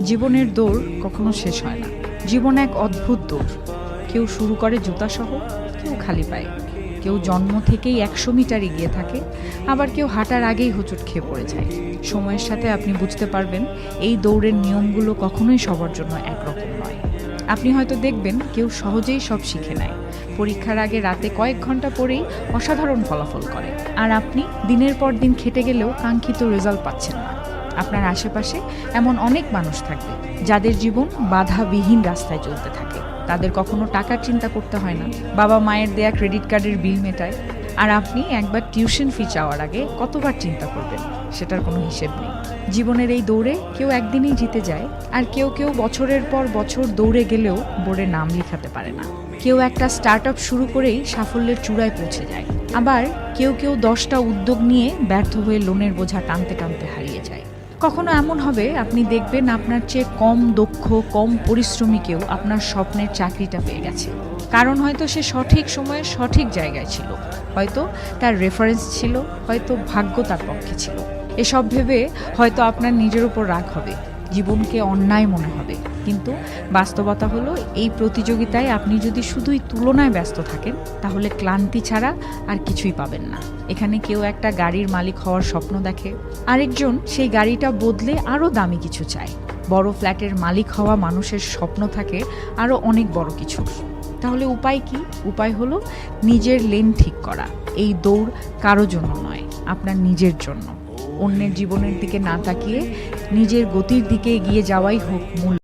জীবনের দৌড় কখনো শেষ হয় না। জীবন এক অদ্ভুত দৌড়। কেউ শুরু করে জুতাসহ, কেউ খালি পায়ে, কেউ জন্ম থেকেই 100 মিটার এগিয়ে থাকে, আবার কেউ হাঁটার আগেই হোঁচট খেয়ে পড়ে যায়। সময়ের সাথে আপনি বুঝতে পারবেন এই দৌড়ের নিয়মগুলো কখনোই সবার জন্য একরকম নয়। আপনি হয়তো দেখবেন কেউ সহজেই সব শিখে নেয়, পরীক্ষার আগে রাতে কয়েক ঘন্টা পরেই অসাধারণ ফলাফল করে, আর আপনি দিনের পর দিন খেটে গেলেও কাঙ্ক্ষিত রেজাল্ট পাচ্ছেন না। আপনার আশেপাশে এমন অনেক মানুষ থাকবে যাদের জীবন বাধাবিহীন রাস্তায় চলতে থাকে। তাদের কখনো টাকার চিন্তা করতে হয় না, বাবা মায়ের দেয়া ক্রেডিট কার্ডের বিল মেটায়, আর আপনি একবার টিউশন ফি চাওয়ার আগে কতবার চিন্তা করবেন সেটার কোনো হিসেব নেই। জীবনের এই দৌড়ে কেউ একদিনেই জিতে যায়, আর কেউ কেউ বছরের পর বছর দৌড়ে গেলেও বোর্ডে নাম লেখাতে পারে না। কেউ একটা স্টার্টআপ শুরু করেই সাফল্যের চূড়ায় পৌঁছে যায়, আবার কেউ কেউ 10টা উদ্যোগ নিয়ে ব্যর্থ হয়ে লোনের বোঝা টানতে টানতে হারিয়ে যায়। কখনো এমন হবে আপনি দেখবেন আপনার চেয়ে কম দক্ষ, কম পরিশ্রমী কেউ আপনার স্বপ্নের চাকরিটা পেয়ে গেছে। কারণ হয়তো সে সঠিক সময়ে সঠিক জায়গায় ছিল, হয়তো তার রেফারেন্স ছিল, হয়তো ভাগ্য তার পক্ষে ছিল। এসব ভেবে হয়তো আপনার নিজের উপর রাগ হবে, জীবনকে অন্যায় মনে হবে, কিন্তু বাস্তবতা হলো এই প্রতিযোগিতায় আপনি যদি শুধুই তুলনায় ব্যস্ত থাকেন তাহলে ক্লান্তি ছাড়া আর কিছুই পাবেন না। এখানে কেউ একটা গাড়ির মালিক হওয়ার স্বপ্ন দেখে, আরেকজন সেই গাড়িটা বদলে আরও দামি কিছু চায়। বড় ফ্ল্যাটের মালিক হওয়া মানুষের স্বপ্ন থাকে আরও অনেক বড় কিছু। তাহলে উপায় কি? উপায় হলো নিজের লেন ঠিক করা। এই দৌড় কারো জন্য নয়, আপনার নিজের জন্য। অন্যের জীবনের দিকে না তাকিয়ে নিজের গতির দিকে এগিয়ে যাওয়াই হোক মূল